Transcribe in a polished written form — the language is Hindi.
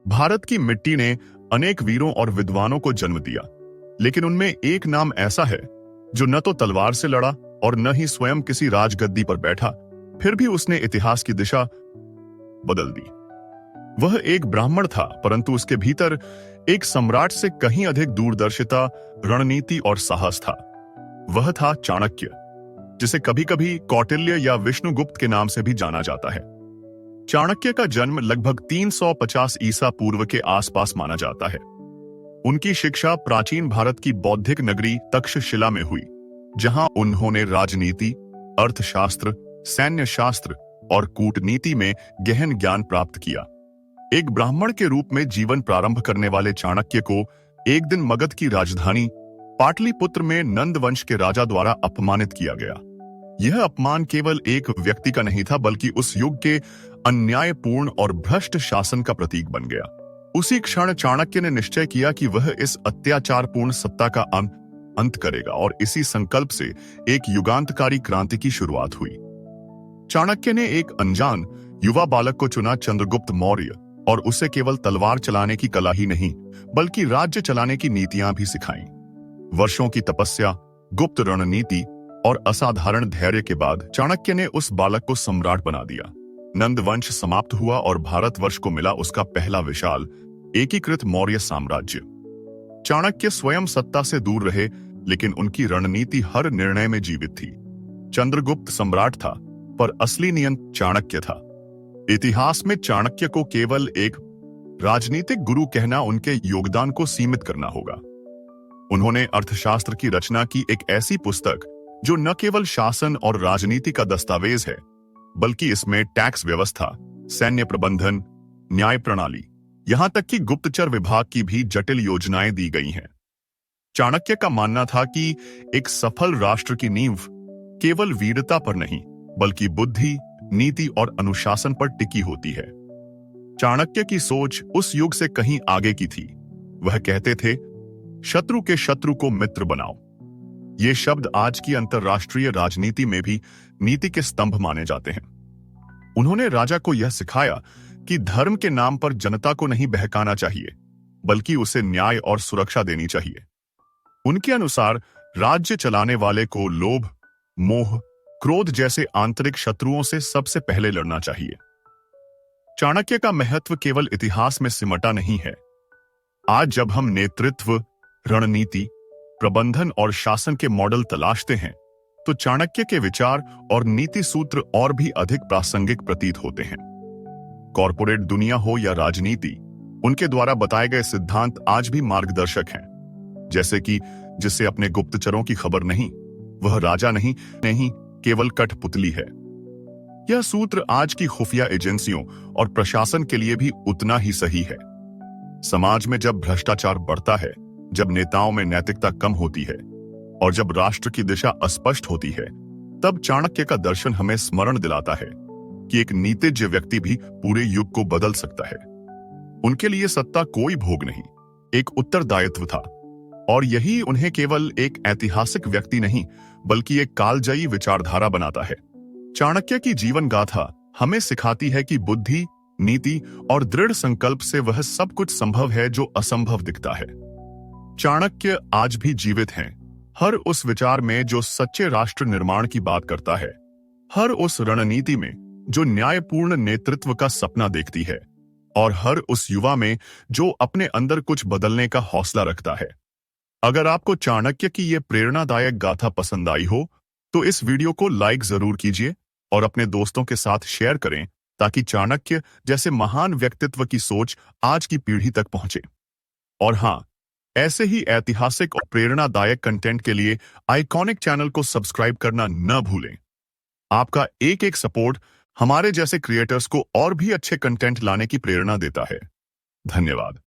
भारत की मिट्टी ने अनेक वीरों और विद्वानों को जन्म दिया, लेकिन उनमें एक नाम ऐसा है जो न तो तलवार से लड़ा और न ही स्वयं किसी राजगद्दी पर बैठा, फिर भी उसने इतिहास की दिशा बदल दी। वह एक ब्राह्मण था, परंतु उसके भीतर एक सम्राट से कहीं अधिक दूरदर्शिता, रणनीति और साहस था। वह था चाणक्य, जिसे कभी कभी कौटिल्य या विष्णुगुप्त के नाम से भी जाना जाता है। चाणक्य का जन्म लगभग 350 ईसा पूर्व के आसपास माना जाता है। उनकी शिक्षा प्राचीन भारत की बौद्धिक नगरी तक्षशिला में हुई, जहां उन्होंने राजनीति, अर्थशास्त्र, सैन्य शास्त्र और कूटनीति में गहन ज्ञान प्राप्त किया। एक ब्राह्मण के रूप में जीवन प्रारंभ करने वाले चाणक्य को एक दिन मगध की राजधानी पाटलिपुत्र में नंद वंश के राजा द्वारा अपमानित किया गया। यह अपमान केवल एक व्यक्ति का नहीं था, बल्कि उस युग के अन्यायपूर्ण और भ्रष्ट शासन का प्रतीक बन गया। उसी क्षण चाणक्य ने निश्चय किया कि वह इस अत्याचारपूर्ण सत्ता का अंत करेगा, और इसी संकल्प से एक युगांतकारी क्रांति की शुरुआत हुई। चाणक्य ने एक अनजान युवा बालक को चुना, चंद्रगुप्त मौर्य, और उसे केवल तलवार चलाने की कला ही नहीं, बल्कि राज्य चलाने की नीतियां भी सिखाईं। वर्षों की तपस्या, गुप्त रणनीति और असाधारण धैर्य के बाद चाणक्य ने उस बालक को सम्राट बना दिया। नंद वंश समाप्त हुआ और भारतवर्ष को मिला उसका पहला विशाल एकीकृत मौर्य साम्राज्य। चाणक्य स्वयं सत्ता से दूर रहे, लेकिन उनकी रणनीति हर निर्णय में जीवित थी। चंद्रगुप्त सम्राट था, पर असली नियंत्रक चाणक्य था। इतिहास में चाणक्य को केवल एक राजनीतिक गुरु कहना उनके योगदान को सीमित करना होगा। उन्होंने अर्थशास्त्र की रचना की, एक ऐसी पुस्तक जो न केवल शासन और राजनीति का दस्तावेज है, बल्कि इसमें टैक्स व्यवस्था, सैन्य प्रबंधन, न्याय प्रणाली, यहां तक कि गुप्तचर विभाग की भी जटिल योजनाएं दी गई हैं। चाणक्य का मानना था कि एक सफल राष्ट्र की नींव केवल वीरता पर नहीं, बल्कि बुद्धि, नीति और अनुशासन पर टिकी होती है। चाणक्य की सोच उस युग से कहीं आगे की थी। वह कहते थे, शत्रु के शत्रु को मित्र बनाओ। ये शब्द आज की अंतर्राष्ट्रीय राजनीति में भी नीति के स्तंभ माने जाते हैं। उन्होंने राजा को यह सिखाया कि धर्म के नाम पर जनता को नहीं बहकाना चाहिए, बल्कि उसे न्याय और सुरक्षा देनी चाहिए। उनके अनुसार राज्य चलाने वाले को लोभ, मोह, क्रोध जैसे आंतरिक शत्रुओं से सबसे पहले लड़ना चाहिए। चाणक्य का महत्व केवल इतिहास में सिमटा नहीं है। आज जब हम नेतृत्व, रणनीति, प्रबंधन और शासन के मॉडल तलाशते हैं, तो चाणक्य के विचार और नीति सूत्र और भी अधिक प्रासंगिक प्रतीत होते हैं। कॉरपोरेट दुनिया हो या राजनीति, उनके द्वारा बताए गए सिद्धांत आज भी मार्गदर्शक हैं। जैसे कि जिससे अपने गुप्तचरों की खबर नहीं, वह राजा नहीं, केवल कठपुतली है। यह सूत्र आज की खुफिया एजेंसियों और प्रशासन के लिए भी उतना ही सही है। समाज में जब भ्रष्टाचार बढ़ता है, जब नेताओं में नैतिकता कम होती है और जब राष्ट्र की दिशा अस्पष्ट होती है, तब चाणक्य का दर्शन हमें स्मरण दिलाता है कि एक नीतिज्ञ व्यक्ति भी पूरे युग को बदल सकता है। उनके लिए सत्ता कोई भोग नहीं, एक उत्तरदायित्व था, और यही उन्हें केवल एक ऐतिहासिक व्यक्ति नहीं, बल्कि एक कालजयी विचारधारा बनाता है। चाणक्य की जीवन गाथा हमें सिखाती है कि बुद्धि, नीति और दृढ़ संकल्प से वह सब कुछ संभव है जो असंभव दिखता है। चाणक्य आज भी जीवित हैं, हर उस विचार में जो सच्चे राष्ट्र निर्माण की बात करता है, हर उस रणनीति में जो न्यायपूर्ण नेतृत्व का सपना देखती है, और हर उस युवा में जो अपने अंदर कुछ बदलने का हौसला रखता है। अगर आपको चाणक्य की यह प्रेरणादायक गाथा पसंद आई हो, तो इस वीडियो को लाइक जरूर कीजिए और अपने दोस्तों के साथ शेयर करें, ताकि चाणक्य जैसे महान व्यक्तित्व की सोच आज की पीढ़ी तक पहुंचे। और हां, ऐसे ही ऐतिहासिक और प्रेरणादायक कंटेंट के लिए आइकॉनिक चैनल को सब्सक्राइब करना न भूलें। आपका एक एक सपोर्ट हमारे जैसे क्रिएटर्स को और भी अच्छे कंटेंट लाने की प्रेरणा देता है। धन्यवाद।